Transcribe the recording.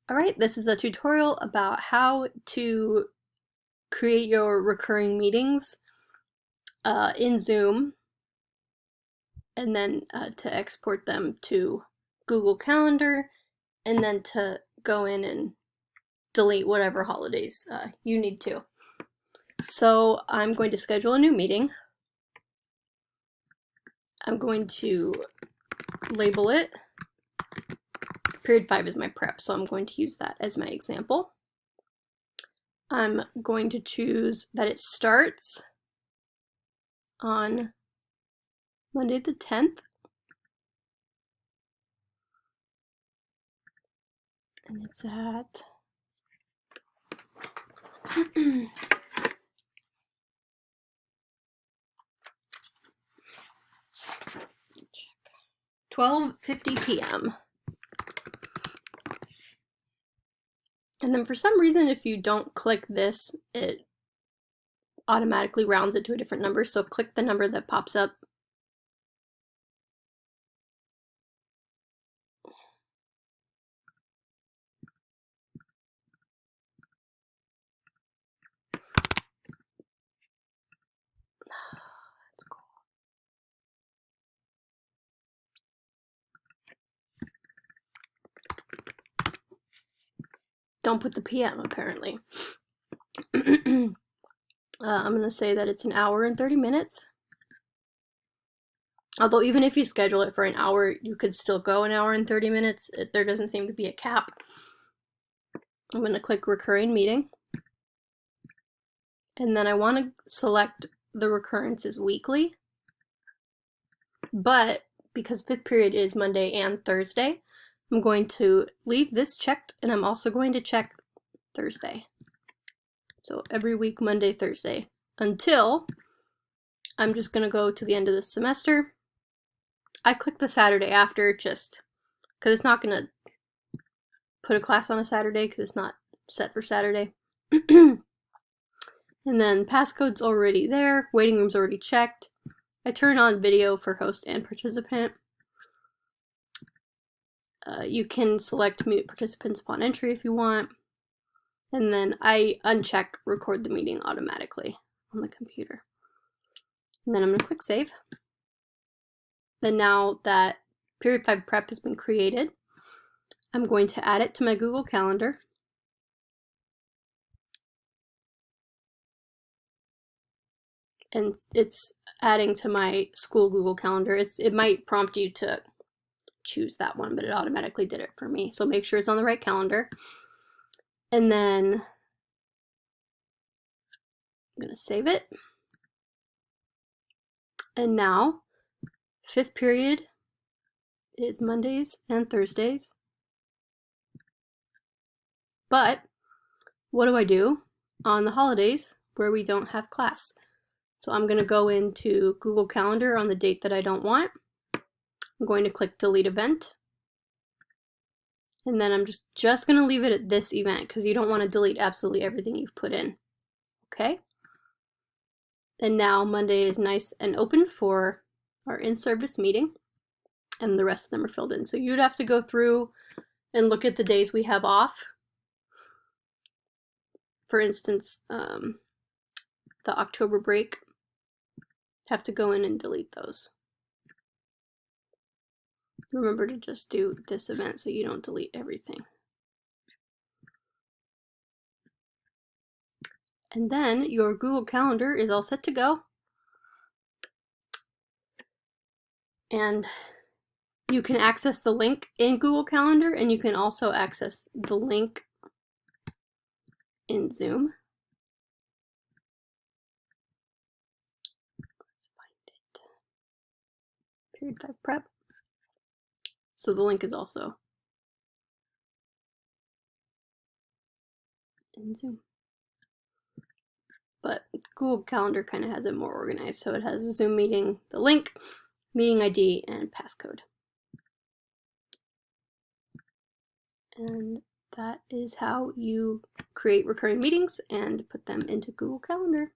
Alright, this is a tutorial about how to create your recurring meetings in Zoom and then to export them to Google Calendar and then to go in and delete whatever holidays you need to. So I'm going to schedule a new meeting. I'm going to label it. Period 5 is my prep, so I'm going to use that as my example. I'm going to choose that it starts on Monday the 10th. And it's at 12:50 p.m. And then for some reason, if you don't click this, it automatically rounds it to a different number. So click the number that pops up. That's cool. Don't put the PM, apparently. I'm going to say that it's an hour and 30 minutes. Although even if you schedule it for an hour, you could still go an hour and 30 minutes. There doesn't seem to be a cap. I'm going to click recurring meeting. And then I want to select the recurrence is weekly. But because fifth period is Monday and Thursday, I'm going to leave this checked, and I'm also going to check Thursday. So every week, Monday, Thursday, until I'm just going to go to the end of the semester. I click the Saturday after just because it's not going to put a class on a Saturday because it's not set for Saturday. And then passcode's already there, waiting room's already checked. I turn on video for host and participant. You can select mute participants upon entry if you want. And then I uncheck record the meeting automatically on the computer. And then I'm going to click save. Then now that period 5 prep has been created, I'm going to add it to my Google Calendar. And it's adding to my school Google Calendar. It might prompt you to choose that one, but it automatically did it for me. So make sure it's on the right calendar. And then I'm going to save it. And now, fifth period is Mondays and Thursdays. But what do I do on the holidays where we don't have class? So I'm going to go into Google Calendar on the date that I don't want. I'm going to click delete event. And then I'm just going to leave it at this event because you don't want to delete absolutely everything you've put in. Okay? And now Monday is nice and open for our in-service meeting, and the rest of them are filled in. So you'd have to go through and look at the days we have off. For instance, the October break, have to go in and delete those. Remember to just do this event so you don't delete everything. And then your Google Calendar is all set to go. And you can access the link in Google Calendar, and you can also access the link in Zoom. Let's find it. Period 5 prep. So the link is also in Zoom. But Google Calendar kind of has it more organized. So it has a Zoom meeting, the link, meeting ID, and passcode. And that is how you create recurring meetings and put them into Google Calendar.